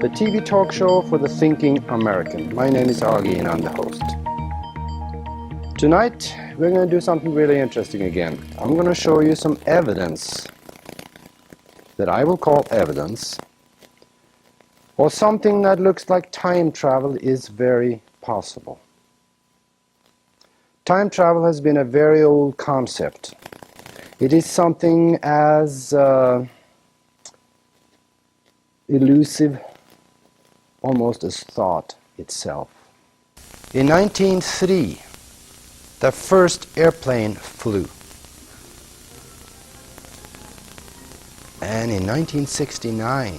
the TV talk show for the thinking American. My name is Aage and I'm the host. Tonight we're going to do something really interesting again. I'm going to show you some evidence that I will call evidence, or something that looks like time travel is very possible. Time travel has been a very old concept. It is something as elusive almost as thought itself. In 1903, the first airplane flew. And in 1969,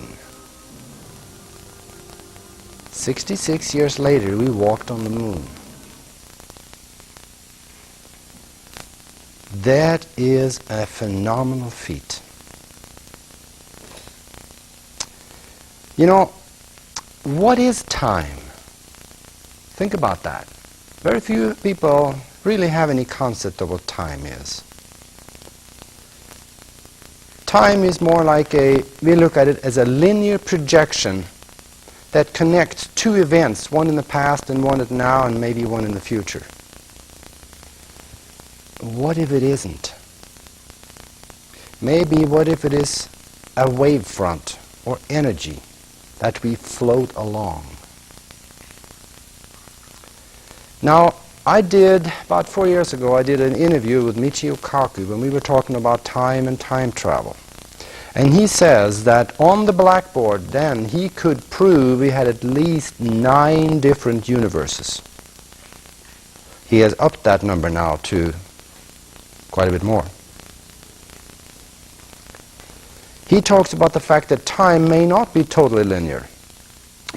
66 years later, we walked on the moon. That is a phenomenal feat. You know, what is time? Think about that. Very few people really have any concept of what time is. Time is more like we look at it as a linear projection that connects two events, one in the past and one at now and maybe one in the future. What if it isn't? Maybe what if it is a wavefront or energy that we float along? Now, about 4 years ago, I did an interview with Michio Kaku when we were talking about time and time travel. And he says that on the blackboard then he could prove we had at least 9 different universes. He has upped that number now to quite a bit more. He talks about the fact that time may not be totally linear,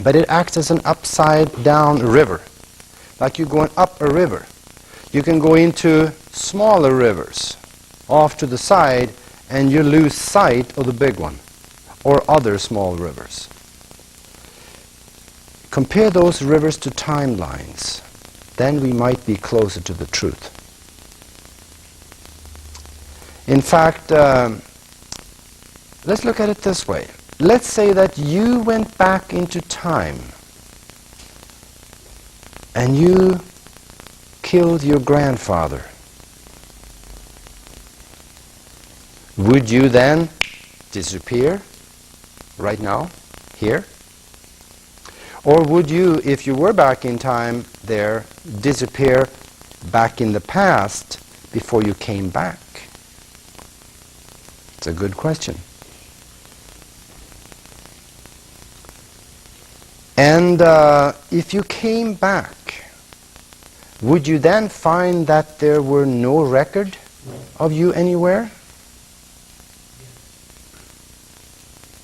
but it acts as an upside down river. Like you're going up a river. You can go into smaller rivers off to the side and you lose sight of the big one or other small rivers. Compare those rivers to timelines, then we might be closer to the truth. In fact, let's look at it this way. Let's say that you went back into time and you killed your grandfather. Would you then disappear right now, here? Or would you, if you were back in time there, disappear back in the past before you came back? It's a good question. And if you came back, would you then find that there were no record of you anywhere?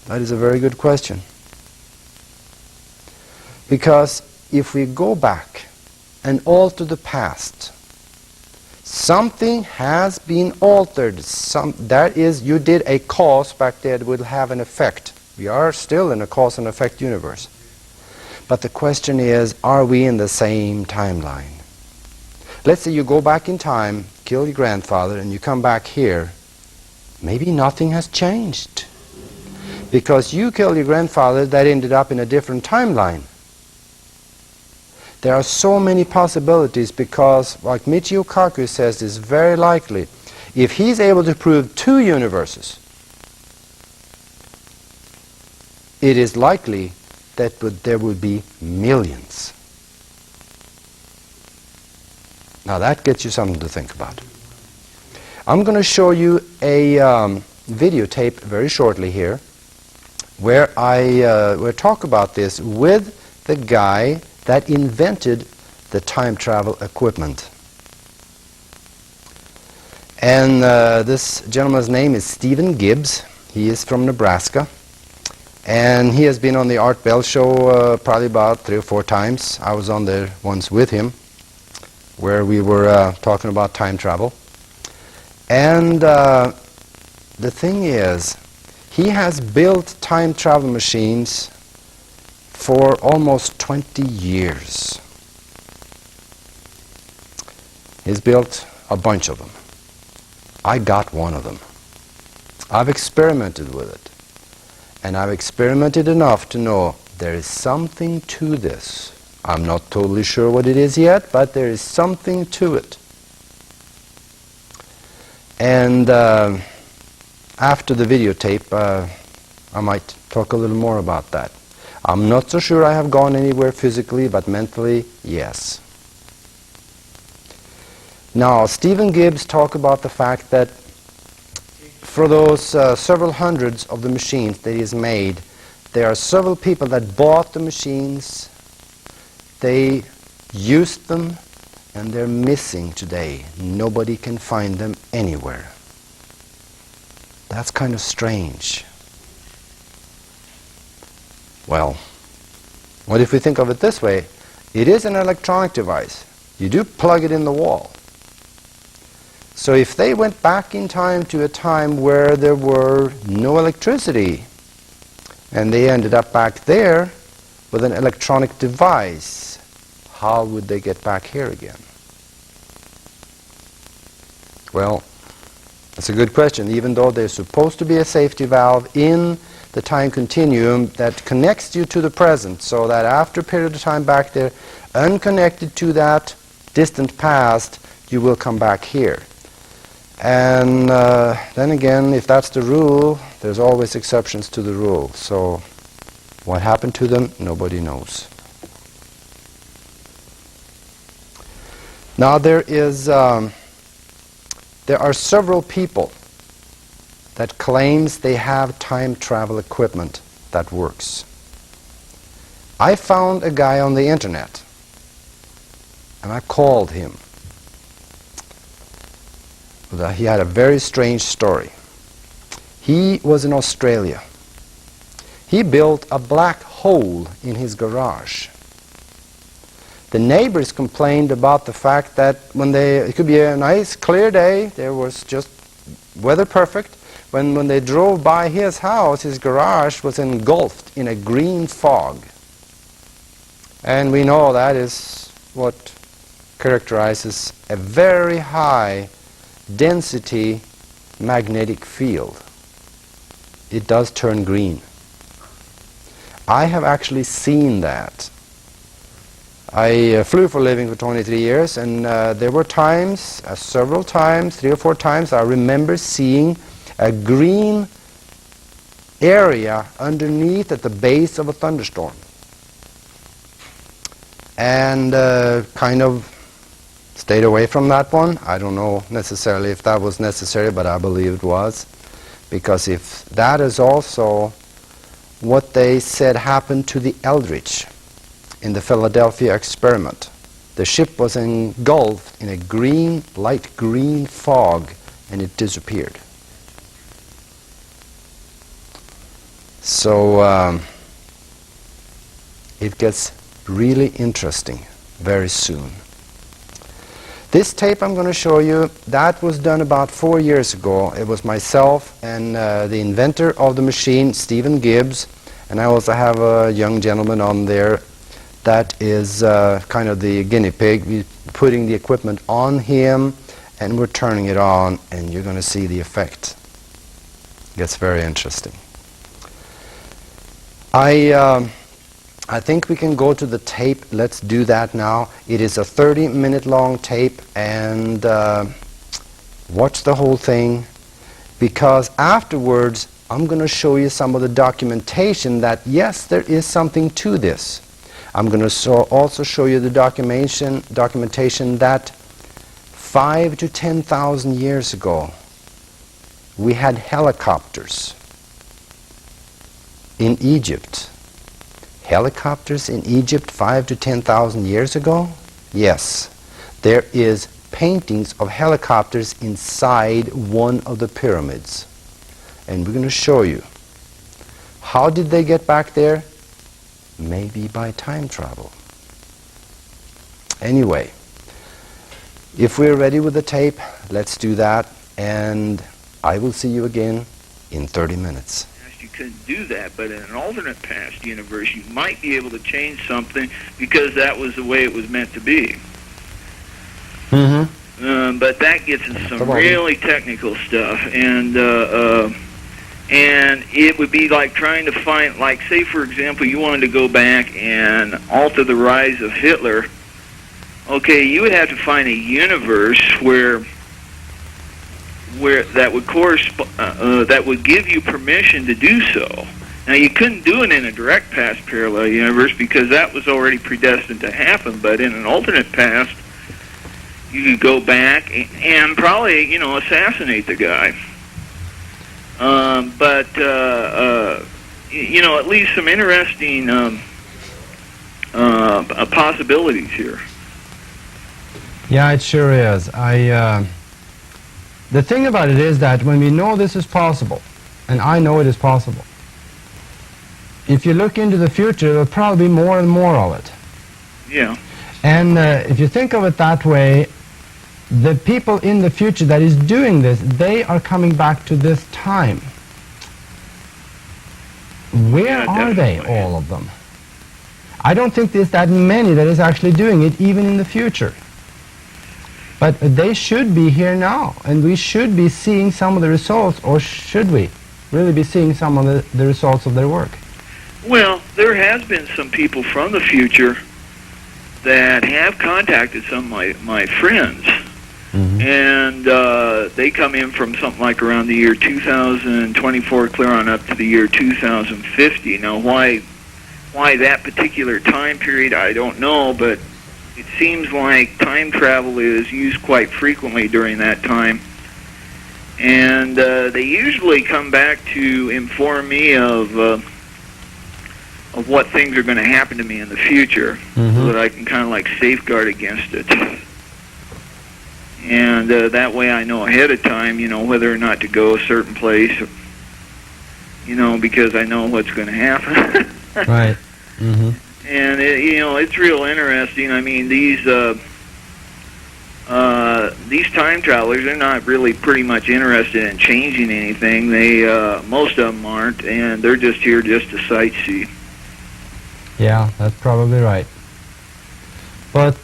That is a very good question. Because if we go back and alter the past, something has been altered. That is, you did a cause back there that will have an effect. We are still in a cause and effect universe. But the question is, are we in the same timeline? Let's say you go back in time, kill your grandfather, and you come back here. Maybe nothing has changed. Because you killed your grandfather, that ended up in a different timeline. There are so many possibilities because, like Michio Kaku says, it's very likely, if he's able to prove 2 universes, it is likely that there would be millions. Now that gets you something to think about. I'm going to show you a videotape very shortly here where I will talk about this with the guy that invented the time travel equipment. And this gentleman's name is Stephen Gibbs. He is from Nebraska. And he has been on the Art Bell show probably about 3 or 4 times. I was on there once with him where we were talking about time travel. And the thing is, he has built time travel machines for almost 20 years. He's built a bunch of them. I got one of them. I've experimented with it. And I've experimented enough to know there is something to this. I'm not totally sure what it is yet, but there is something to it. And after the videotape, I might talk a little more about that. I'm not so sure I have gone anywhere physically, but mentally, yes. Now, Stephen Gibbs talked about the fact that for those several hundreds of the machines that he's made, there are several people that bought the machines, they used them, and they're missing today. Nobody can find them anywhere. That's kind of strange. Well, what if we think of it this way? It is an electronic device. You do plug it in the wall. So if they went back in time to a time where there were no electricity, and they ended up back there with an electronic device, how would they get back here again? Well, that's a good question. Even though there's supposed to be a safety valve in the time continuum that connects you to the present, so that after a period of time back there, unconnected to that distant past, you will come back here. And then again, if that's the rule, there's always exceptions to the rule. So what happened to them, nobody knows. Now there are several people that claims they have time travel equipment that works. I found a guy on the internet, and I called him. He had a very strange story. He was in Australia. He built a black hole in his garage. The neighbors complained about the fact that it could be a nice clear day, there was just weather perfect, when they drove by his house, his garage was engulfed in a green fog. And we know that is what characterizes a very high density magnetic field. It does turn green. I have actually seen that. I flew for a living for 23 years, and there were times, several times, 3 or 4 times, I remember seeing a green area underneath at the base of a thunderstorm. And kind of stayed away from that one. I don't know necessarily if that was necessary, but I believe it was. Because if that is also what they said happened to the Eldridge in the Philadelphia experiment. The ship was engulfed in a green, light green fog, and it disappeared. So it gets really interesting very soon. This tape I'm going to show you, that was done about 4 years ago. It was myself and the inventor of the machine, Stephen Gibbs, and I also have a young gentleman on there that is kind of the guinea pig. We're putting the equipment on him and we're turning it on, and you're going to see the effect. It gets very interesting. I think we can go to the tape. Let's do that now. It is a 30-minute long tape, and watch the whole thing, because afterwards I'm going to show you some of the documentation that yes, there is something to this. I'm going to also show you the documentation that 5,000 to 10,000 years ago we had helicopters in Egypt. Helicopters in Egypt 5,000 to 10,000 years ago? Yes. There is paintings of helicopters inside one of the pyramids. And we're going to show you. How did they get back there? Maybe by time travel. Anyway, if we're ready with the tape, let's do that, and I will see you again in 30 minutes. You couldn't do that, but in an alternate past universe, you might be able to change something because that was the way it was meant to be. Mm-hmm. But that gets into some really technical stuff, and And it would be like trying to find, like, say, for example, you wanted to go back and alter the rise of Hitler. Okay, you would have to find a universe where that would that would give you permission to do so. Now, you couldn't do it in a direct past parallel universe because that was already predestined to happen. But in an alternate past, you could go back and probably, you know, assassinate the guy. You know, at least some interesting possibilities here. Yeah, it sure is. The thing about it is that when we know this is possible, and I know it is possible, if you look into the future, there will probably be more and more of it. Yeah. And if you think of it that way, the people in the future that is doing this, they are coming back to this time. Where are they, all of them? I don't think there's that many that is actually doing it, even in the future. But they should be here now, and we should be seeing some of the results, or should we really be seeing some of the results of their work? Well, there has been some people from the future that have contacted some of my friends, and they come in from something like around the year 2024 clear on up to the year 2050. Now, why that particular time period, I don't know, but it seems like time travel is used quite frequently during that time. And they usually come back to inform me of what things are going to happen to me in the future, so that I can kind of like safeguard against it. And that way I know ahead of time, you know, whether or not to go a certain place, you know, because I know what's going to happen. Right. And you know, it's real interesting. I mean, these time travelers, they're not really pretty much interested in changing anything. They most of them aren't, and they're just here just to sightsee. Yeah, that's probably right. But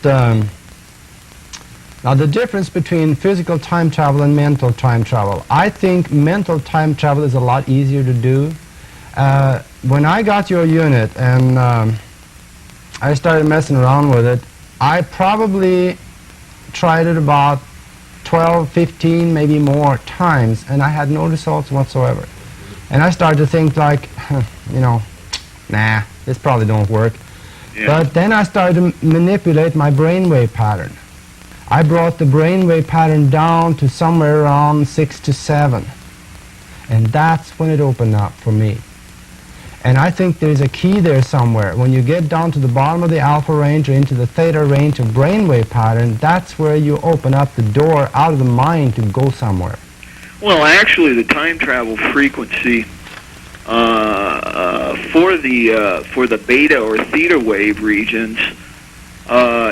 now the difference between physical time travel and mental time travel, I think mental time travel is a lot easier to do. When I got your unit and I started messing around with it, I probably tried it about 12, 15, maybe more times, and I had no results whatsoever. And I started to think like, you know, nah, this probably don't work. Yeah. But then I started to manipulate my brainwave pattern. I brought the brainwave pattern down to somewhere around 6 to 7. And that's when it opened up for me. And I think there's a key there somewhere. When you get down to the bottom of the alpha range or into the theta range of brainwave pattern, that's where you open up the door out of the mind to go somewhere. Well, actually, the time travel frequency for the beta or theta wave regions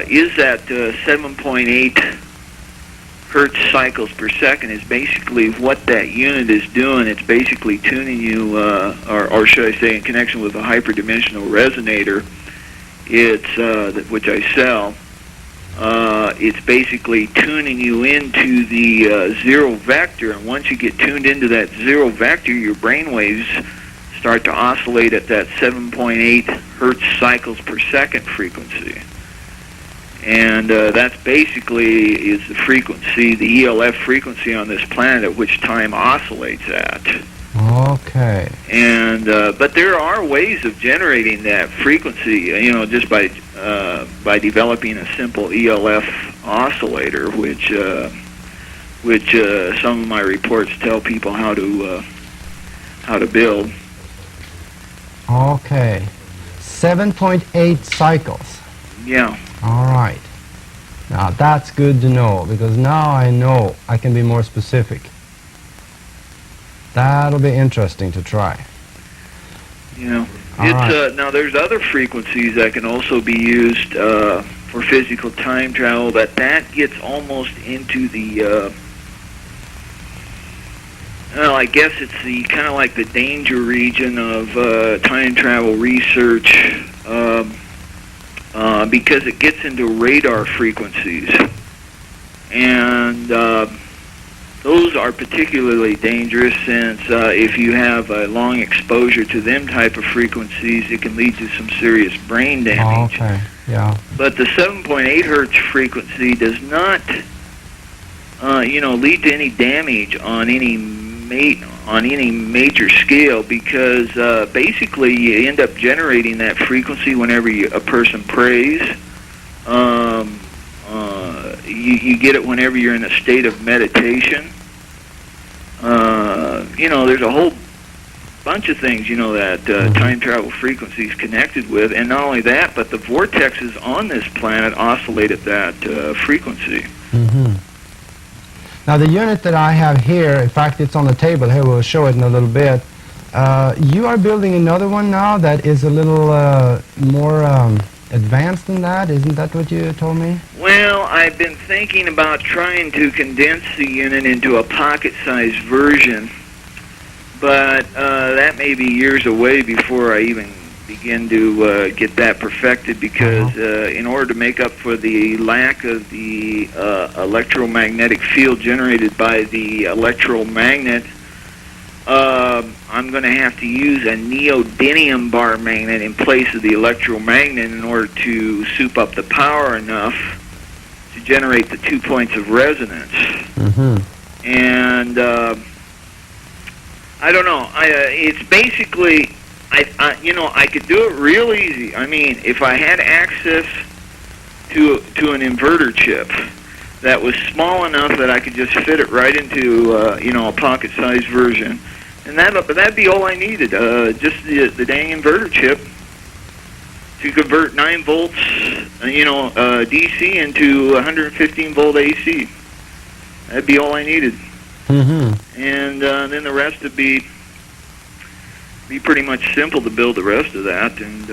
is at 7.8 hertz cycles per second. Is basically what that unit is doing. It's basically tuning you, or should I say, in connection with a hyperdimensional resonator. It's which I sell. It's basically tuning you into the zero vector, and once you get tuned into that zero vector, your brain waves start to oscillate at that 7.8 hertz cycles per second frequency. And that's basically is the frequency, the ELF frequency on this planet at which time oscillates at. Okay. And but there are ways of generating that frequency, you know, just by developing a simple ELF oscillator, which some of my reports tell people how to build. Okay. 7.8 cycles. Yeah. All right. Now that's good to know, because now I know I can be more specific. That'll be interesting to try. You know, it's now there's other frequencies that can also be used for physical time travel, but that gets almost into the well, I guess it's the kind of like the danger region of time travel research, because it gets into radar frequencies, and those are particularly dangerous since if you have a long exposure to them type of frequencies, it can lead to some serious brain damage. Okay, yeah. But the 7.8 hertz frequency does not, lead to any damage on any major scale, because basically you end up generating that frequency whenever a person prays. You get it whenever you're in a state of meditation. There's a whole bunch of things, that time travel frequency is connected with. And not only that, but the vortexes on this planet oscillate at that frequency. Mm-hmm. Now the unit that I have here, in fact it's on the table here, we'll show it in a little bit. You are building another one now that is a little more advanced than that, isn't that what you told me? Well, I've been thinking about trying to condense the unit into a pocket-sized version, but that may be years away before I even begin to get that perfected, because in order to make up for the lack of the electromagnetic field generated by the electromagnet, I'm going to have to use a neodymium bar magnet in place of the electromagnet in order to soup up the power enough to generate the 2 points of resonance. Mm-hmm. And I don't know. It's basically, I could do it real easy. I mean, if I had access to an inverter chip that was small enough that I could just fit it right into a pocket-sized version, and that'd be all I needed. Just the dang inverter chip to convert 9 volts, DC into 115 volt AC. That'd be all I needed. Mm-hmm. And then the rest would be pretty much simple to build the rest of that. And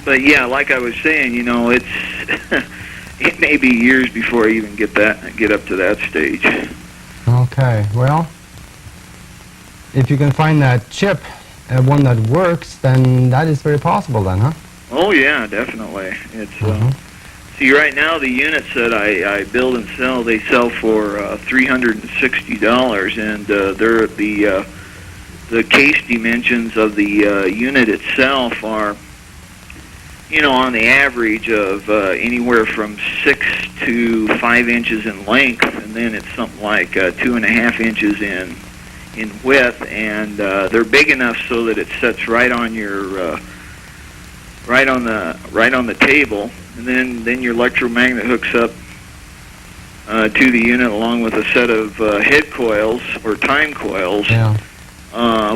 but yeah, like I was saying, it's it may be years before I even get up to that stage. Okay, well, if you can find that chip, one that works, then that is very possible then, huh? Oh yeah, definitely. It's see, right now the units that I build and sell, they sell for $360, and they're the case dimensions of the unit itself are, on the average of anywhere from 6 to 5 inches in length, and then it's something like 2.5 inches in width, and they're big enough so that it sits right on your right on the table, and then your electromagnet hooks up to the unit along with a set of head coils or time coils,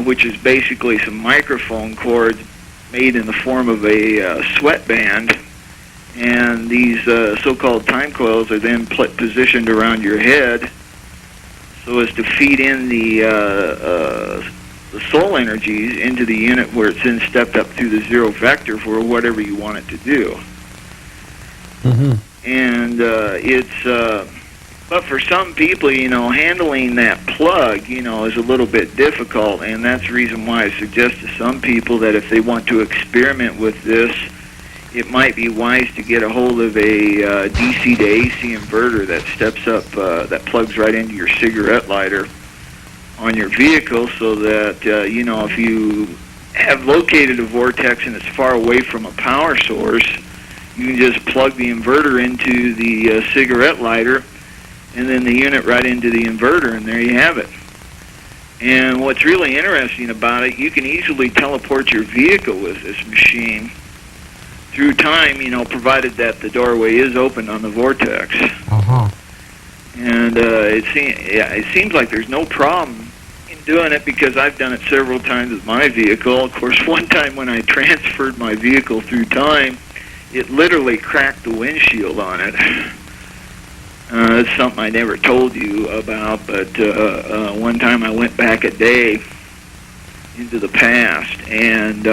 which is basically some microphone cords made in the form of a sweatband, and these so-called time coils are then positioned around your head so as to feed in the soul energies into the unit, where it's then stepped up through the zero vector for whatever you want it to do. Mm-hmm. And but for some people, handling that plug, is a little bit difficult, and that's the reason why I suggest to some people that if they want to experiment with this, it might be wise to get a hold of a DC to AC inverter that steps up, that plugs right into your cigarette lighter on your vehicle, so that, if you have located a vortex and it's far away from a power source, you can just plug the inverter into the cigarette lighter, and then the unit right into the inverter, and there you have it. And what's really interesting about it, you can easily teleport your vehicle with this machine through time, provided that the doorway is open on the vortex. Uh-huh. And it seems like there's no problem in doing it, because I've done it several times with my vehicle. Of course, one time when I transferred my vehicle through time, it literally cracked the windshield on it. It's something I never told you about, but one time I went back a day into the past, and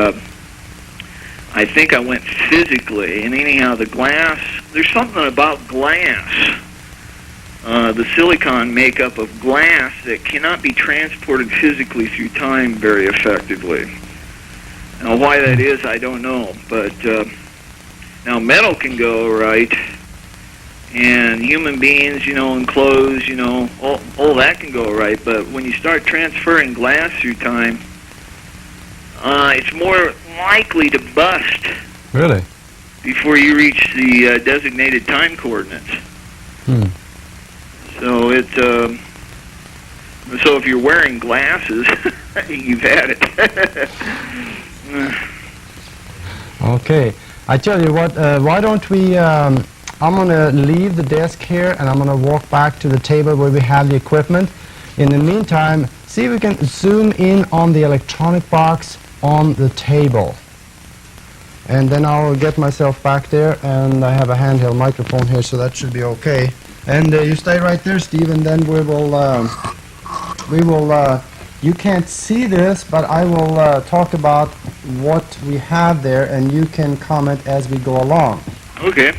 I think I went physically, and anyhow, the glass, there's something about glass, the silicon makeup of glass, that cannot be transported physically through time very effectively. Now, why that is, I don't know, but now metal can go right. and human beings, and clothes, all that can go right. But when you start transferring glass through time, it's more likely to bust Really? before you reach the designated time coordinates. Hmm. So so if you're wearing glasses, you've had it. Okay. I tell you what, why don't we, I'm going to leave the desk here and I'm going to walk back to the table where we have the equipment. In the meantime, see if we can zoom in on the electronic box on the table. And then I'll get myself back there, and I have a handheld microphone here, so that should be okay. And you stay right there, Steve, and then we will, you can't see this, but I will talk about what we have there, and you can comment as we go along. Okay.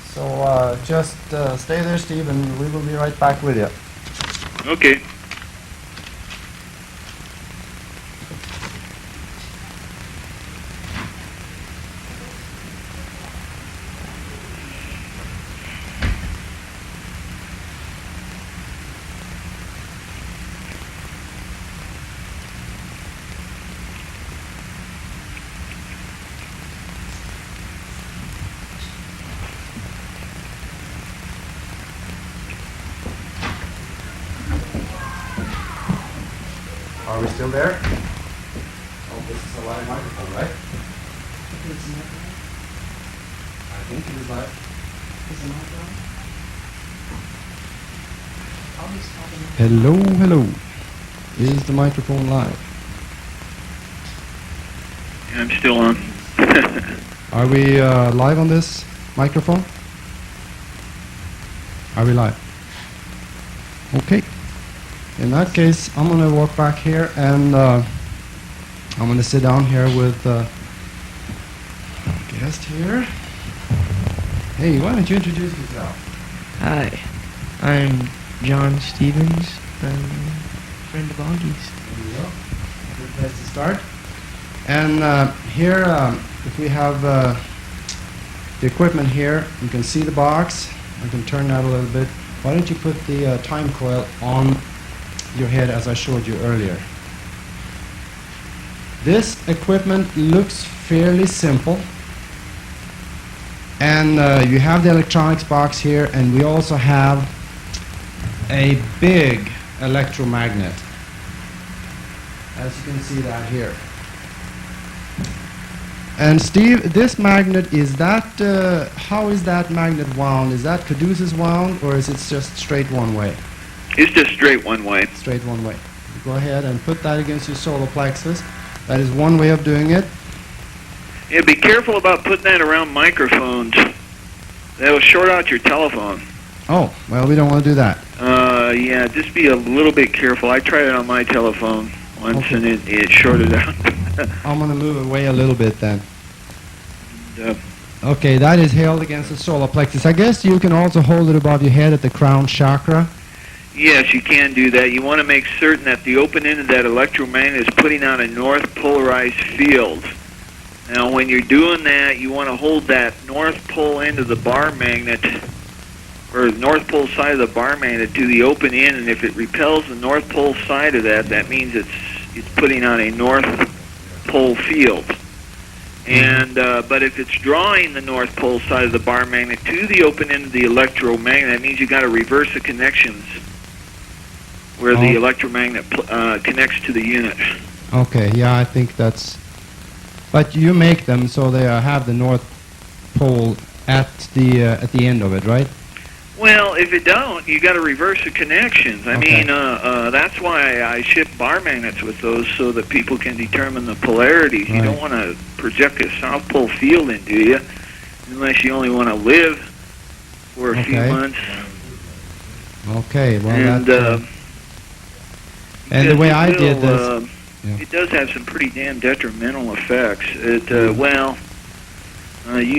So just stay there, Steve, and we will be right back with you. Okay. Are we still there? Oh, this is a live microphone, right? I think it is live. Hello, hello. Is the microphone live? I'm still on. Are we live on this microphone? Are we live? Okay. In that case, I'm going to walk back here and I'm going to sit down here with our guest here. Hey, why don't you introduce yourself? Hi, I'm John Stevens. I'm a friend of Auge's. There you go. Good place to start. And here, if we have the equipment here, you can see the box. I can turn that a little bit. Why don't you put the time coil on your head as I showed you earlier. This equipment looks fairly simple, and you have the electronics box here, and we also have a big electromagnet, as you can see that here. And Steve, this magnet, is that how is that magnet wound? Is that caduceus wound, or is it just straight one way? It's just straight one way. Straight one way. Go ahead and put that against your solar plexus. That is one way of doing it. Yeah, be careful about putting that around microphones. That'll short out your telephone. Oh, well, we don't want to do that. Yeah, just be a little bit careful. I tried it on my telephone once, Okay. and it shorted out. I'm going to move away a little bit then. And, Okay, that is held against the solar plexus. I guess you can also hold it above your head at the crown chakra. yes, you can do that. You want to make certain that the open end of that electromagnet is putting out a north polarized field. Now, when you're doing that, you want to hold that north pole end of the bar magnet, or north pole side of the bar magnet, to the open end, and if it repels the north pole side of that, that means it's putting out a north pole field. And but if it's drawing the north pole side of the bar magnet to the open end of the electromagnet, that means you got to reverse the connections where the electromagnet connects to the unit. Okay, yeah, I think that's... But you make them so they have the north pole at the end of it, right? Well, if it don't, you got to reverse the connections. I Okay. mean, that's why I ship bar magnets with those, so that people can determine the polarities. You Right. don't want to project a south pole field into you, unless you only want to live for a few Okay. months. Okay, well, And and the way I did this... yeah. it does have some pretty damn detrimental effects. You'd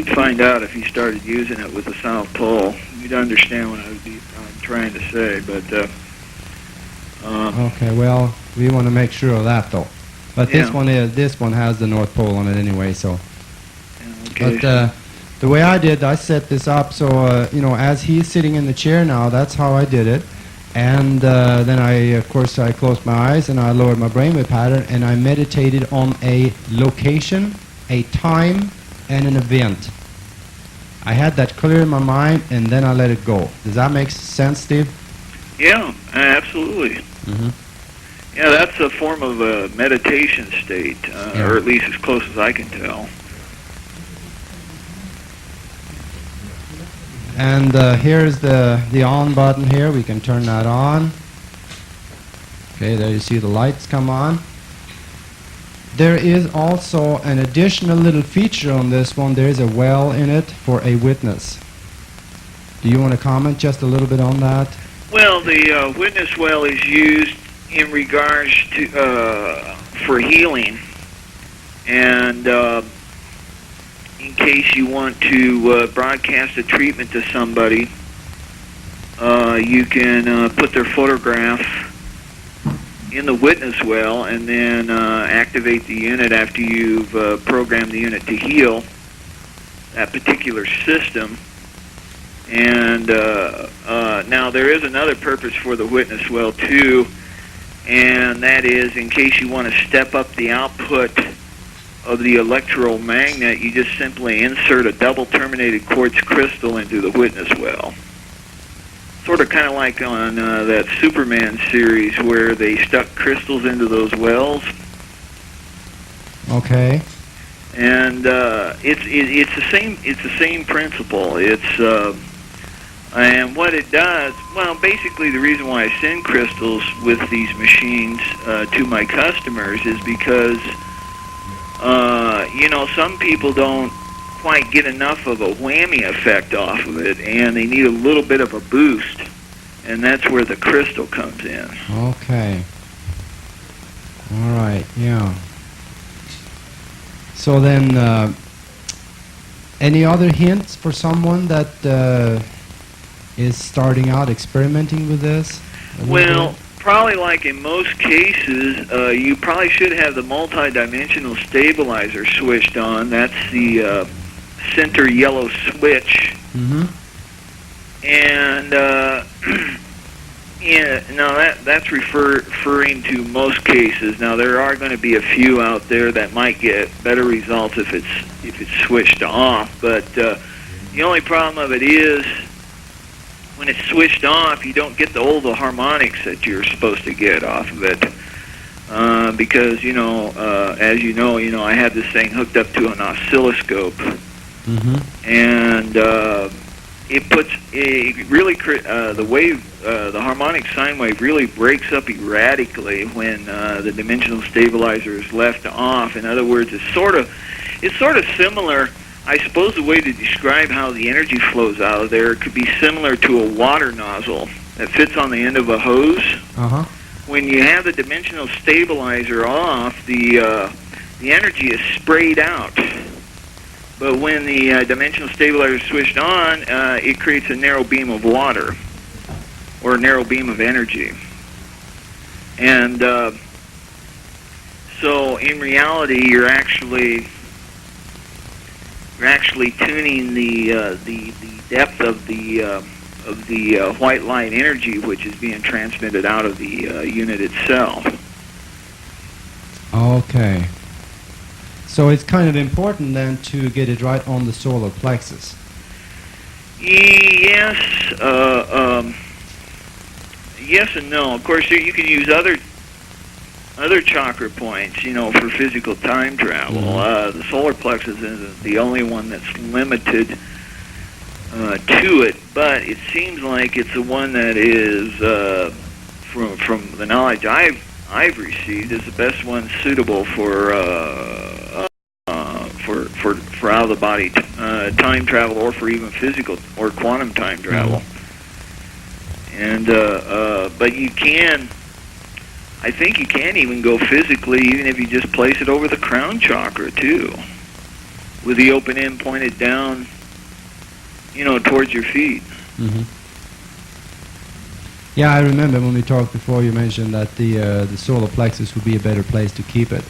find out if you started using it with the south pole. You'd understand what I'm trying to say, but Okay, well, we want to make sure of that, though. But Yeah. this one has the North Pole on it anyway, so. okay. But The way I did, I set this up so, as he's sitting in the chair now, that's how I did it. And then of course, I closed my eyes and I lowered my brainwave pattern and I meditated on a location, a time, and an event. I had that clear in my mind and then I let it go. Does that make sense, Steve? Yeah, absolutely. Mm-hmm. Yeah, that's a form of a meditation state, or at least as close as I can tell. And here's the on button here. We can turn that on. Okay, there you see the lights come on. There is also an additional little feature on this one. There is a well in it for a witness. Do you want to comment just a little bit on that? Well, the witness well is used in regards to for healing, and in case you want to broadcast a treatment to somebody, you can put their photograph in the witness well and then activate the unit after you've programmed the unit to heal that particular system. And now there is another purpose for the witness well too, and that is in case you want to step up the output of the electromagnet, you just simply insert a double terminated quartz crystal into the witness well. Sort of kind of like on that Superman series where they stuck crystals into those wells. Okay. And it's the same principle. And what it does, well, basically the reason why I send crystals with these machines to my customers is because some people don't quite get enough of a whammy effect off of it, and they need a little bit of a boost, and that's where the crystal comes in. Okay. All right, yeah. So then, any other hints for someone that is starting out experimenting with this? Well, probably like in most cases, you probably should have the multi-dimensional stabilizer switched on. That's the center yellow switch. Mm-hmm. And that's referring to most cases. Now there are going to be a few out there that might get better results if it's switched off. But the only problem of it is, when it's switched off, you don't get all the harmonics that you're supposed to get off of it. Because, as you know, I have this thing hooked up to an oscilloscope. Mm-hmm. And the harmonic sine wave really breaks up erratically when the dimensional stabilizer is left off. In other words, it's sort of similar. I suppose the way to describe how the energy flows out of there could be similar to a water nozzle that fits on the end of a hose. Uh-huh. When you have the dimensional stabilizer off, the energy is sprayed out. But when the dimensional stabilizer is switched on, it creates a narrow beam of water, or a narrow beam of energy. And so in reality, you're actually tuning the depth of the white light energy, which is being transmitted out of the unit itself. Okay. So it's kind of important then to get it right on the solar plexus. Yes, yes and no. Of course, you can use other chakra points, for physical time travel. Mm-hmm. The solar plexus isn't the only one that's limited to it, but it seems like it's the one that is, from the knowledge I've received, is the best one suitable for out of the body time travel, or for even physical or quantum time travel. And but you can. I think you can even go physically, even if you just place it over the crown chakra, too, with the open end pointed down, towards your feet. Mm-hmm. Yeah, I remember when we talked before, you mentioned that the solar plexus would be a better place to keep it.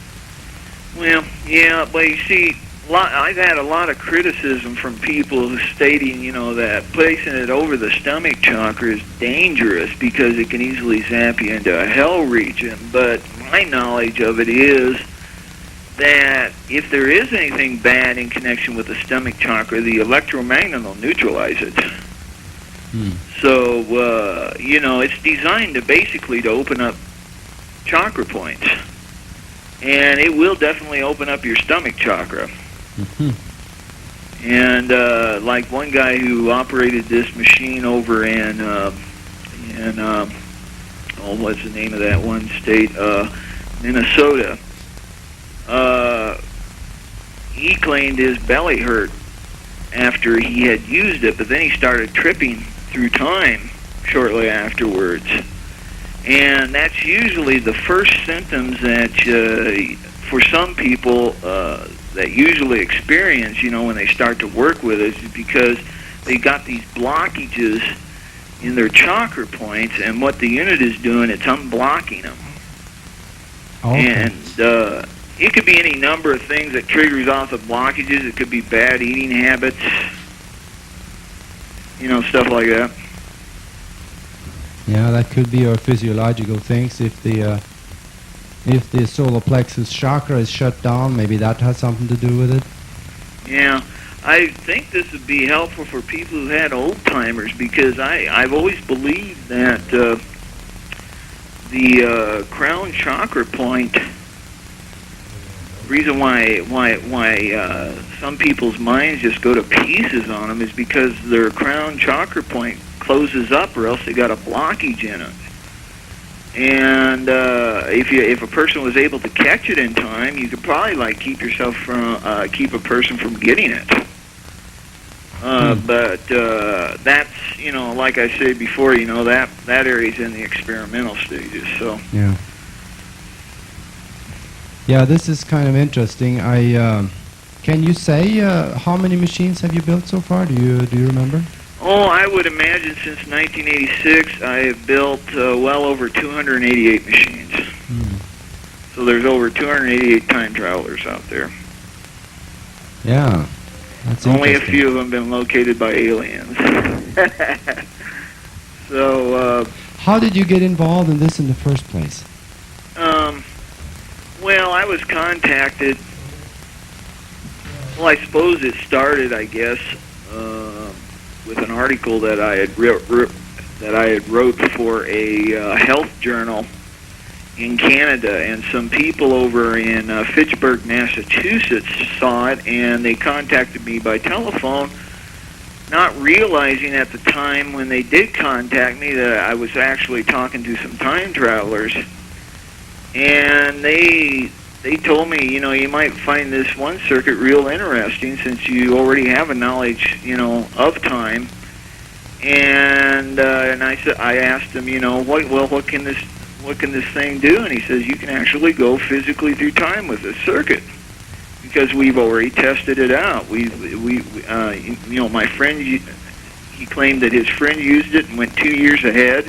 Well, yeah, but you see, I've had a lot of criticism from people who stating, that placing it over the stomach chakra is dangerous because it can easily zap you into a hell region. But my knowledge of it is that if there is anything bad in connection with the stomach chakra, the electromagnet will neutralize it. So, it's designed to open up chakra points. And it will definitely open up your stomach chakra. And like one guy who operated this machine over in what's the name of that one state? Minnesota. He claimed his belly hurt after he had used it, but then he started tripping through time shortly afterwards. And that's usually the first symptoms that, for some people, that usually experience, when they start to work with it, is because they got these blockages in their chakra points, and what the unit is doing, it's unblocking them. Okay. And it could be any number of things that triggers off the blockages. It could be bad eating habits, stuff like that. Yeah, that could be our physiological things. If the solar plexus chakra is shut down, maybe that has something to do with it. Yeah, I think this would be helpful for people who had old-timers, because I've always believed that the crown chakra point, reason why some people's minds just go to pieces on them is because their crown chakra point closes up, or else they got a blockage in it. And if a person was able to catch it in time, you could probably keep a person from getting it. But that's, like I said before, that area's in the experimental stages. So yeah, this is kind of interesting. Can you say how many machines have you built so far? Do you remember? Oh, I would imagine since 1986, I have built well over 288 machines. So there's over 288 time travelers out there. Yeah, that's only a few of them been located by aliens. So, how did you get involved in this in the first place? Well, I was contacted. Well, I suppose it started, I guess, with an article that I had wrote for a health journal in Canada, and some people over in Fitchburg, Massachusetts saw it, and they contacted me by telephone, not realizing at the time when they did contact me that I was actually talking to some time travelers. And they told me, you might find this one circuit real interesting since you already have a knowledge, of time. And I asked him, what can this thing do? And he says, you can actually go physically through time with this circuit, because we've already tested it out. My friend, he claimed that his friend used it and went 2 years ahead.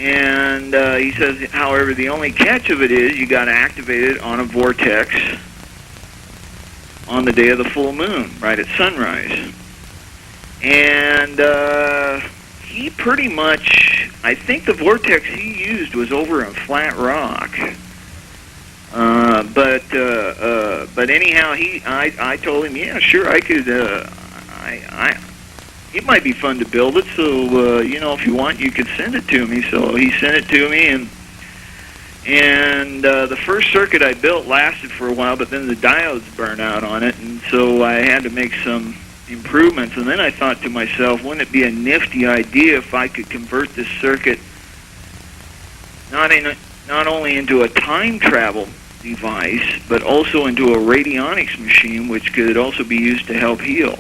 And he says, however, the only catch of it is you got to activate it on a vortex on the day of the full moon, right at sunrise. And he pretty much, I think the vortex he used was over in Flat Rock. But anyhow, I told him, yeah, sure, I could. It might be fun to build it, so if you want, you could send it to me. So he sent it to me, and the first circuit I built lasted for a while, but then the diodes burned out on it, and so I had to make some improvements. And then I thought to myself, wouldn't it be a nifty idea if I could convert this circuit not only into a time travel device, but also into a radionics machine, which could also be used to help heal.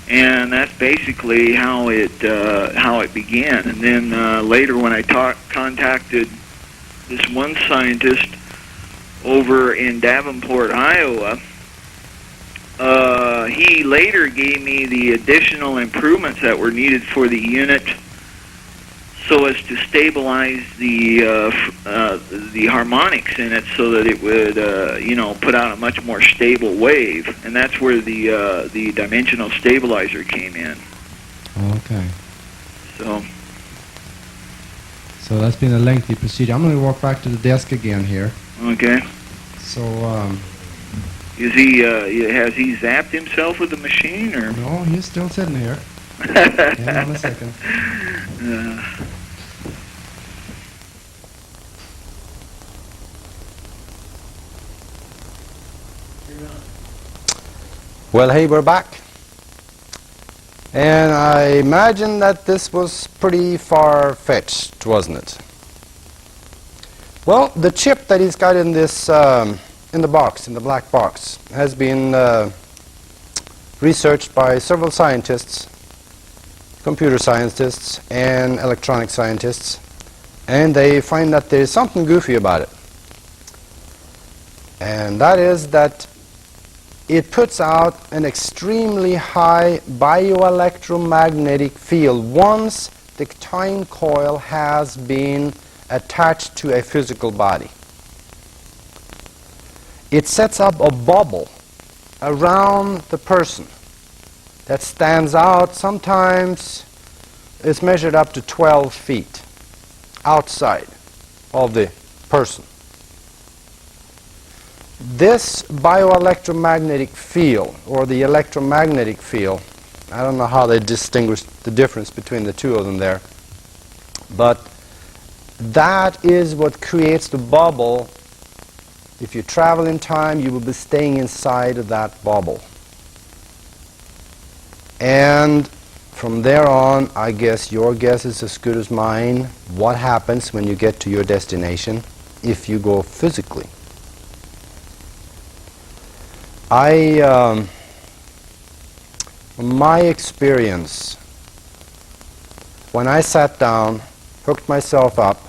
And that's basically how it began. And then later, when I contacted this one scientist over in Davenport, Iowa, he later gave me the additional improvements that were needed for the unit, so as to stabilize the harmonics in it, so that it would put out a much more stable wave, and that's where the dimensional stabilizer came in. Okay. So that's been a lengthy procedure. I'm going to walk back to the desk again here. okay. So Is he has he zapped himself with the machine, or? no, he's still sitting here. Hang on a second. Well, hey, we're back. And I imagine that this was pretty far-fetched, wasn't it? Well, the chip that he's got in this, in the box, in the black box, has been researched by several scientists, computer scientists and electronic scientists, and they find that there is something goofy about it. And that is that it puts out an extremely high bioelectromagnetic field once the time coil has been attached to a physical body. It sets up a bubble around the person that stands out. Sometimes it's measured up to 12 feet outside of the person. This bioelectromagnetic field, or the electromagnetic field, I don't know how they distinguish the difference between the two of them there, but that is what creates the bubble. If you travel in time, you will be staying inside of that bubble. And from there on, I guess your guess is as good as mine. What happens when you get to your destination if you go physically? My experience, when I sat down, hooked myself up,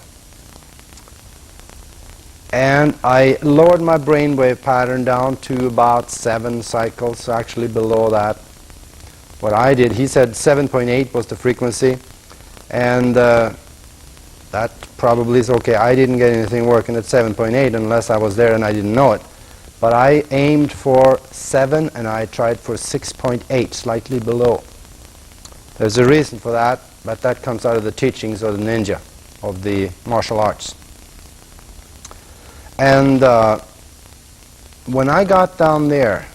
and I lowered my brainwave pattern down to about 7 cycles, actually below that. What I did, he said 7.8 was the frequency, and that probably is okay. I didn't get anything working at 7.8 unless I was there and I didn't know it. But I aimed for 7 and I tried for 6.8, slightly below. There's a reason for that, but that comes out of the teachings of the ninja, of the martial arts. And when I got down there,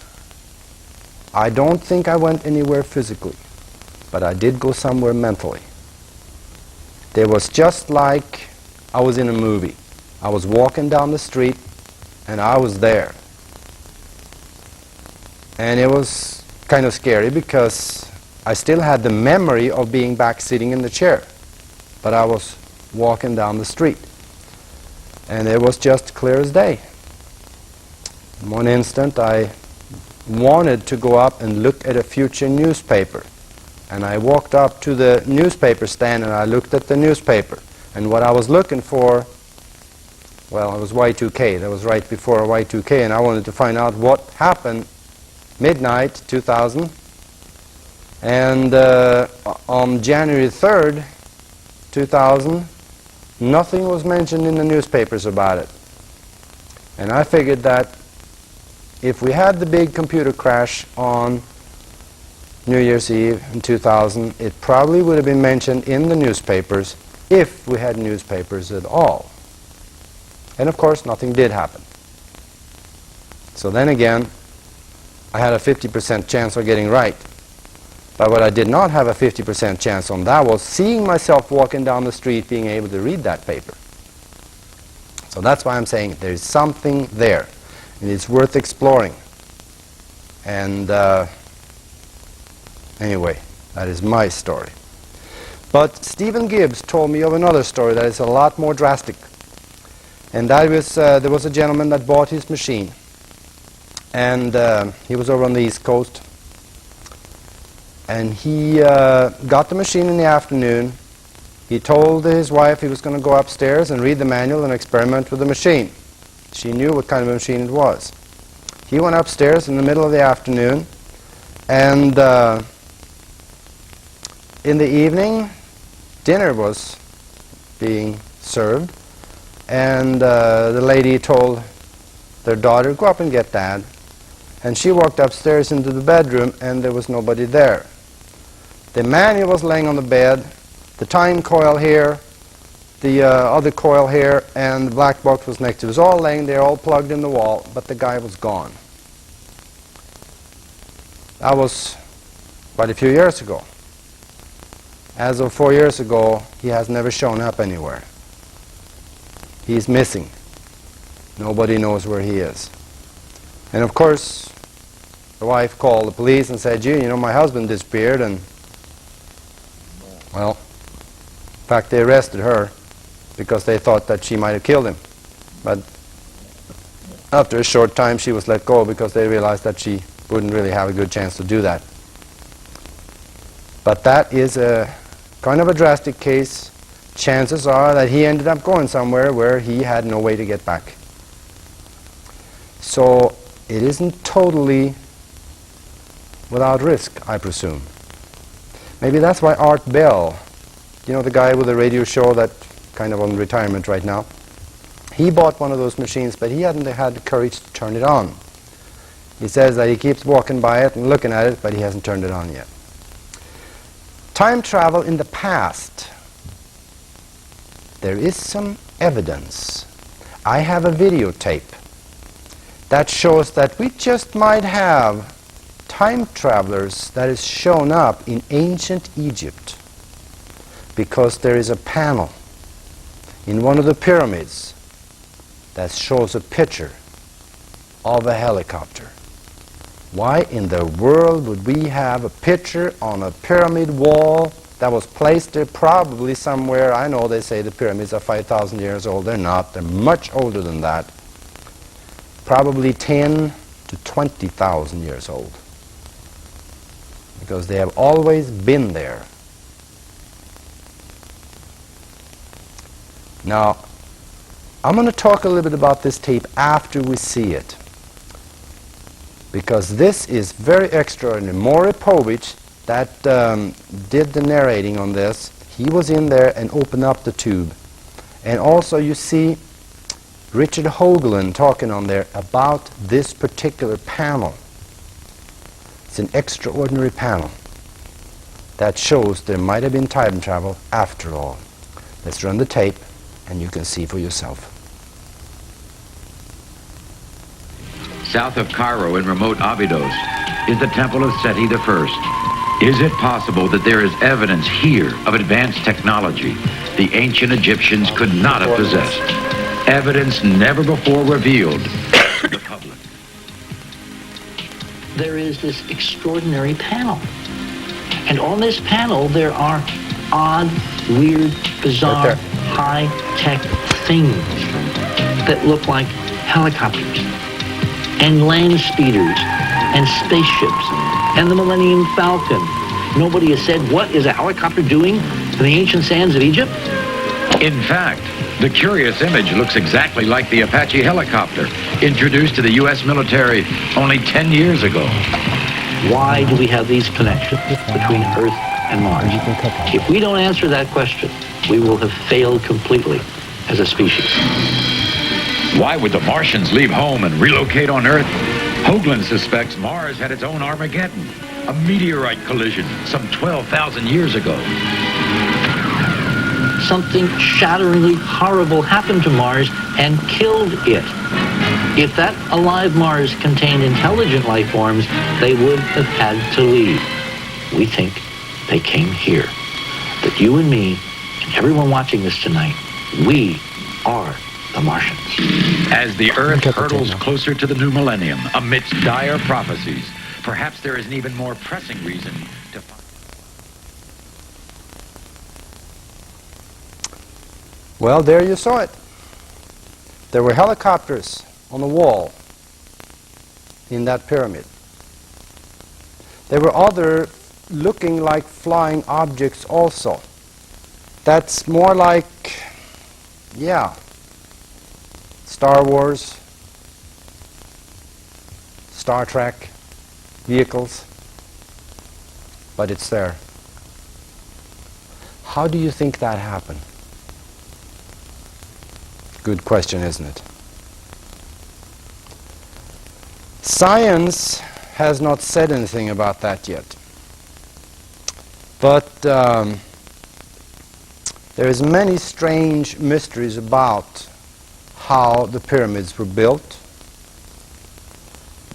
I don't think I went anywhere physically, but I did go somewhere mentally. There was just like I was in a movie. I was walking down the street and I was there. And it was kind of scary because I still had the memory of being back sitting in the chair, but I was walking down the street. And it was just clear as day. In one instant, I wanted to go up and look at a future newspaper. And I walked up to the newspaper stand and I looked at the newspaper. And what I was looking for, well, it was Y2K. That was right before Y2K, and I wanted to find out what happened midnight 2000. And on January 3rd, 2000, nothing was mentioned in the newspapers about it. And I figured that if we had the big computer crash on New Year's Eve in 2000, it probably would have been mentioned in the newspapers if we had newspapers at all. And of course, nothing did happen. So then again, I had a 50% chance of getting right. But what I did not have a 50% chance on, that was seeing myself walking down the street being able to read that paper. So that's why I'm saying there's something there, and it's worth exploring. And anyway, that is my story. But Stephen Gibbs told me of another story that is a lot more drastic. And that was, there was a gentleman that bought his machine. And he was over on the East Coast. And he got the machine in the afternoon. He told his wife he was going to go upstairs and read the manual and experiment with the machine. She knew what kind of a machine it was. He went upstairs in the middle of the afternoon, and in the evening, dinner was being served, and the lady told their daughter, "Go up and get Dad." And she walked upstairs into the bedroom, and there was nobody there. The manual was laying on the bed, the time coil here, the other coil here, and the black box was next to it. It was all laying there, all plugged in the wall, but the guy was gone. That was quite a few years ago. As of 4 years ago, he has never shown up anywhere. He's missing. Nobody knows where he is. And of course, the wife called the police and said, "Gee, you know, my husband disappeared," and well, in fact, they arrested her because they thought that she might have killed him. But after a short time, she was let go because they realized that she wouldn't really have a good chance to do that. But that is a kind of a drastic case. Chances are that he ended up going somewhere where he had no way to get back. So it isn't totally without risk, I presume. Maybe that's why Art Bell, you know, the guy with the radio show that kind of on retirement right now, he bought one of those machines, but he hadn't had the courage to turn it on. He says that he keeps walking by it and looking at it, but he hasn't turned it on yet. Time travel in the past. There is some evidence. I have a videotape that shows that we just might have time travelers that is shown up in ancient Egypt, because there is a panel in one of the pyramids that shows a picture of a helicopter. Why in the world would we have a picture on a pyramid wall that was placed there probably somewhere? I know they say the pyramids are 5,000 years old. They're not. They're much older than that. Probably 10 to 20,000 years old, because they have always been there. Now, I'm going to talk a little bit about this tape after we see it, because this is very extraordinary. Maury Povich, that did the narrating on this, he was in there and opened up the tube. And also you see Richard Hoagland talking on there about this particular panel. It's an extraordinary panel that shows there might have been time travel after all. Let's run the tape and you can see for yourself. South of Cairo in remote Abydos is the Temple of Seti I. Is it possible that there is evidence here of advanced technology the ancient Egyptians could not have possessed? Evidence never before revealed to the public. There is this extraordinary panel. And on this panel, there are odd, weird, bizarre, high-tech things that look like helicopters and land speeders and spaceships and the Millennium Falcon. Nobody has said, what is a helicopter doing in the ancient sands of Egypt? In fact, the curious image looks exactly like the Apache helicopter introduced to the U.S. military only 10 years ago. Why do we have these connections between Earth and Mars? If we don't answer that question, we will have failed completely as a species. Why would the Martians leave home and relocate on Earth? Hoagland suspects Mars had its own Armageddon, a meteorite collision some 12,000 years ago. Something shatteringly horrible happened to Mars and killed it. If that alive Mars contained intelligent life forms, they would have had to leave. We think they came here. That you and me, and everyone watching this tonight, we are the Martians. As the Earth hurtles closer to the new millennium, amidst dire prophecies, perhaps there is an even more pressing reason to find... Well, there you saw it. There were helicopters on the wall in that pyramid. There were other looking like flying objects also. That's more like, yeah, Star Wars, Star Trek vehicles, but it's there. How do you think that happened? Good question, isn't it? Science has not said anything about that yet. But there is many strange mysteries about how the pyramids were built.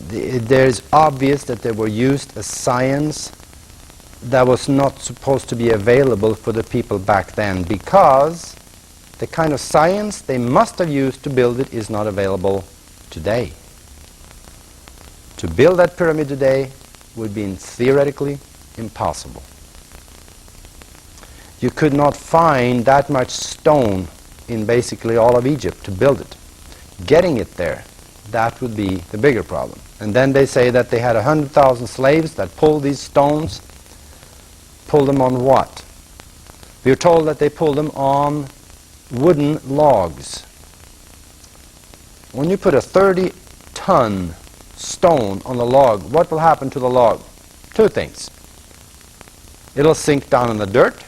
There is obvious that they were used as science that was not supposed to be available for the people back then, because the kind of science they must have used to build it is not available today. To build that pyramid today would be theoretically impossible. You could not find that much stone in basically all of Egypt to build it. Getting it there, that would be the bigger problem. And then they say that they had 100,000 slaves that pulled these stones. Pulled them on what? We are told that they pulled them on wooden logs. When you put a 30-ton stone on the log, what will happen to the log? Two things. It'll sink down in the dirt.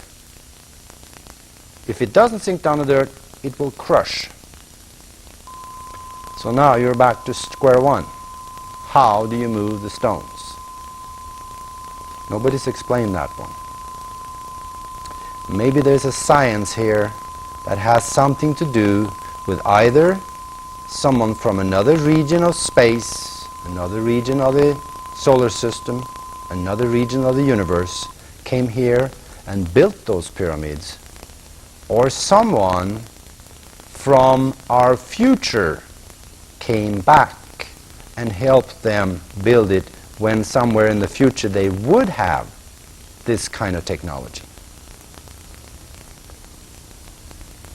If it doesn't sink down in the dirt, it will crush. So now you're back to square one. How do you move the stones? Nobody's explained that one. Maybe there's a science here that has something to do with either someone from another region of space, another region of the solar system, another region of the universe, came here and built those pyramids, or someone from our future came back and helped them build it when somewhere in the future they would have this kind of technology.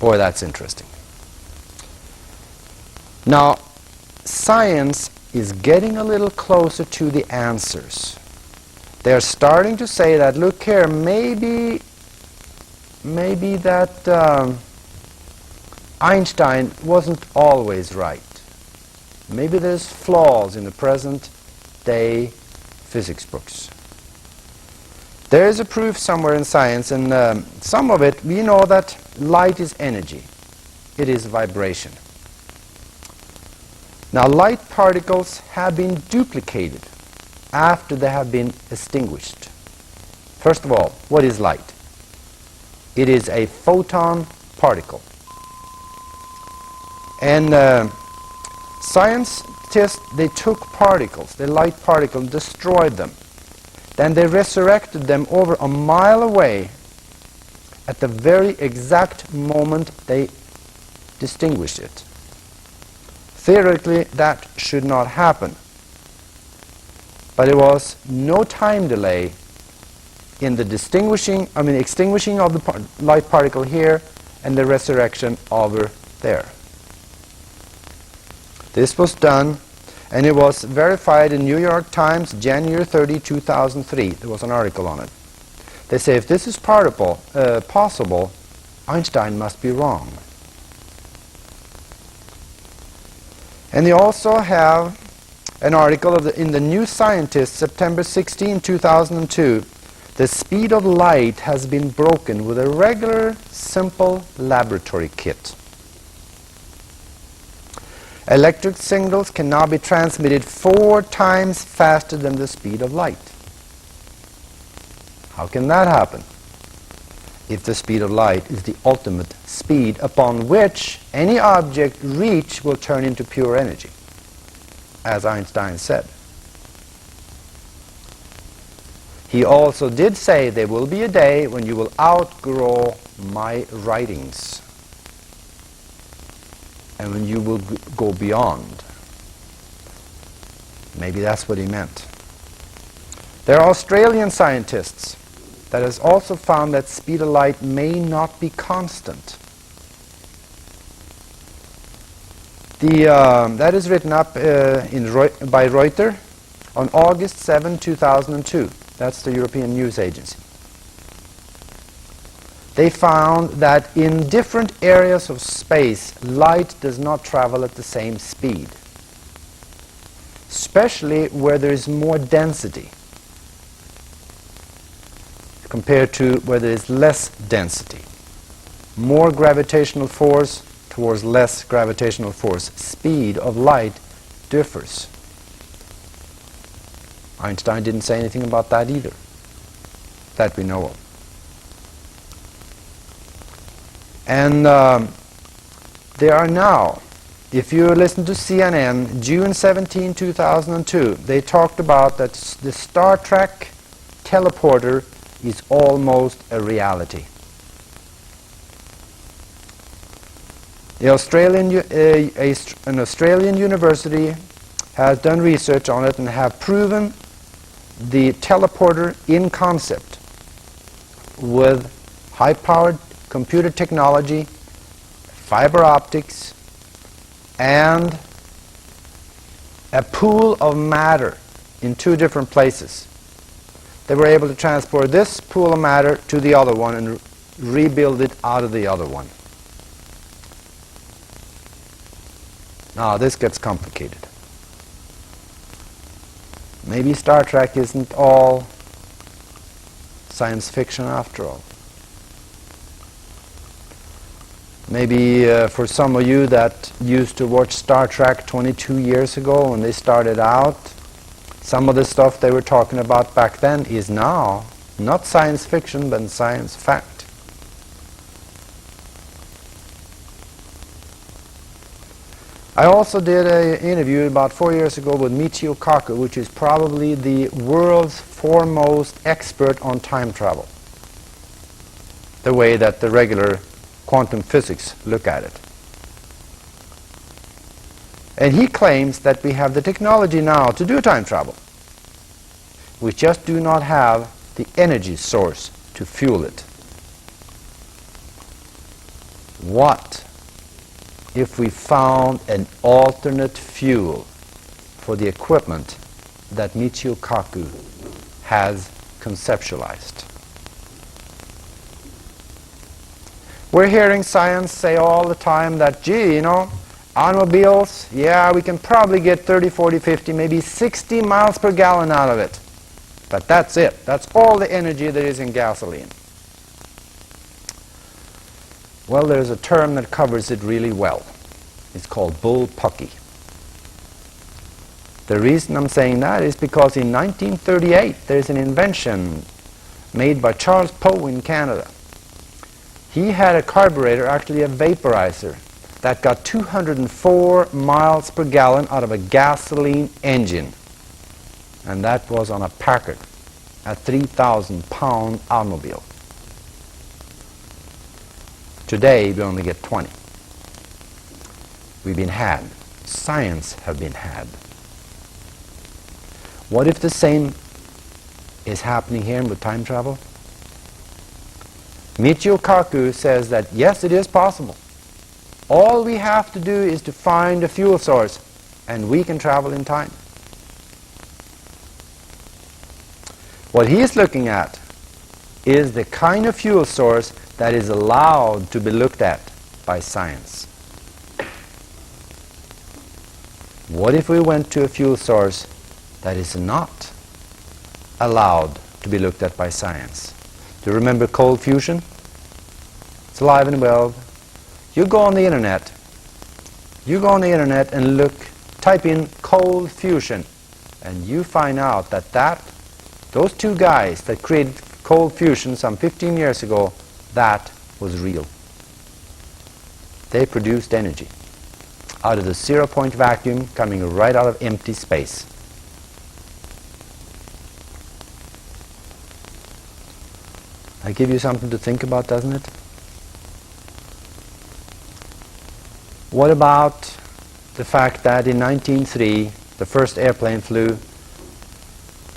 Boy, that's interesting. Now, science is getting a little closer to the answers. They're starting to say that, look here, maybe that Einstein wasn't always right. Maybe there's flaws in the present day physics books. There is a proof somewhere in science, and some of it, we know that light is energy. It is vibration. Now, light particles have been duplicated after they have been extinguished. First of all, what is light? It is a photon particle. And scientists, they took particles, the light particles, destroyed them. Then they resurrected them over a mile away at the very exact moment they distinguished it. Theoretically, that should not happen. But it was no time delay in the extinguishing of the light particle here and the resurrection over there. This was done, and it was verified in New York Times, January 30, 2003. There was an article on it. They say if this is possible, Einstein must be wrong. And they also have an article in the New Scientist, September 16, 2002. The speed of light has been broken with a regular, simple laboratory kit. Electric signals can now be transmitted 4 times faster than the speed of light. How can that happen? If the speed of light is the ultimate speed upon which any object reach will turn into pure energy, as Einstein said. He also did say there will be a day when you will outgrow my writings and when you will go beyond. Maybe that's what he meant. There are Australian scientists that has also found that speed of light may not be constant. That is written up by Reuters on August 7, 2002. That's the European News Agency. They found that in different areas of space, light does not travel at the same speed, especially where there is more density compared to where there is less density. More gravitational force towards less gravitational force. Speed of light differs. Einstein didn't say anything about that either, that we know of. And there are now, if you listen to CNN, June 17, 2002, they talked about that the Star Trek teleporter is almost a reality. The an Australian university has done research on it and have proven the teleporter in concept with high-powered computer technology, fiber optics, and a pool of matter in two different places. They were able to transport this pool of matter to the other one and rebuild it out of the other one. Now this gets complicated. Maybe Star Trek isn't all science fiction after all. Maybe for some of you that used to watch Star Trek 22 years ago when they started out, some of the stuff they were talking about back then is now not science fiction but science fact. I also did an interview about 4 years ago with Michio Kaku, which is probably the world's foremost expert on time travel, the way that the regular quantum physics look at it. And he claims that we have the technology now to do time travel. We just do not have the energy source to fuel it. What if we found an alternate fuel for the equipment that Michio Kaku has conceptualized? We're hearing science say all the time that, gee, you know, automobiles, yeah, we can probably get 30, 40, 50, maybe 60 miles per gallon out of it. But that's it. That's all the energy there is in gasoline. Well, there's a term that covers it really well. It's called bullpucky. The reason I'm saying that is because in 1938 there's an invention made by Charles Poe in Canada. He had a carburetor, actually a vaporizer, that got 204 miles per gallon out of a gasoline engine. And that was on a Packard, a 3,000-pound automobile. Today, we only get 20. We've been had. Science have been had. What if the same is happening here with time travel? Michio Kaku says that, yes, it is possible. All we have to do is to find a fuel source, and we can travel in time. What he is looking at is the kind of fuel source that is allowed to be looked at by science. What if we went to a fuel source that is not allowed to be looked at by science? Do you remember cold fusion? It's alive and well. You go on the internet. You go on the internet and look, type in cold fusion, and you find out that those two guys that created cold fusion some 15 years ago, that was real. They produced energy out of the zero-point vacuum coming right out of empty space. I give you something to think about, doesn't it? What about the fact that in 1903 the first airplane flew?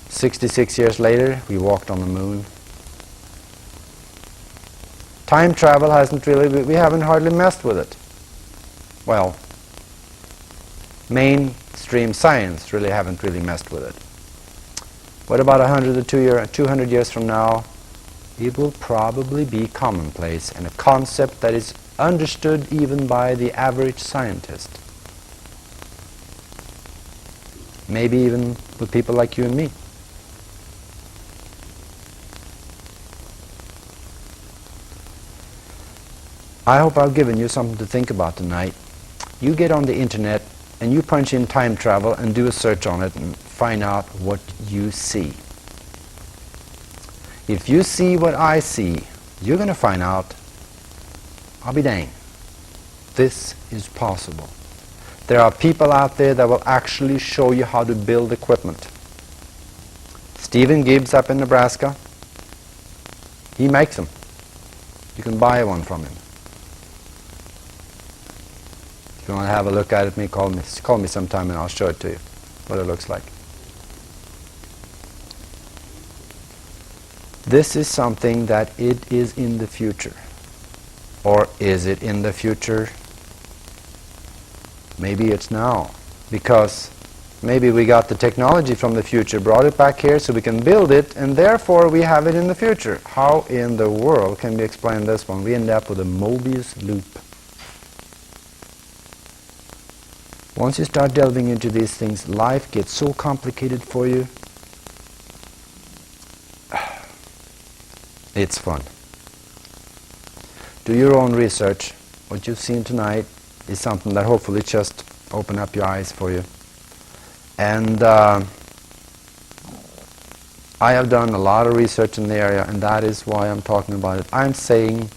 66 years later, we walked on the moon. Time travel hasn't really, we haven't hardly messed with it. Well, mainstream science really haven't really messed with it. What about 100 or 200 years from now? It will probably be commonplace and a concept that is understood even by the average scientist. Maybe even with people like you and me. I hope I've given you something to think about tonight. You get on the internet and you punch in time travel and do a search on it and find out what you see. If you see what I see, you're going to find out, I'll be danged, this is possible. There are people out there that will actually show you how to build equipment. Stephen Gibbs up in Nebraska, he makes them. You can buy one from him. If you want to have a look at it, call me sometime and I'll show it to you, what it looks like. This is something that it is in the future. Or is it in the future? Maybe it's now. Because maybe we got the technology from the future, brought it back here so we can build it, and therefore we have it in the future. How in the world can we explain this one? We end up with a Mobius loop. Once you start delving into these things, life gets so complicated for you. It's fun. Do your own research. What you've seen tonight is something that hopefully just open up your eyes for you. And I have done a lot of research in the area, and that is why I'm talking about it. I'm saying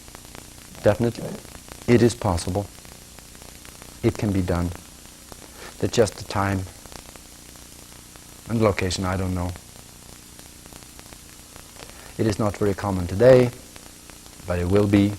definitely it is possible. It can be done. That's just the time and location, I don't know. It is not very common today, but it will be.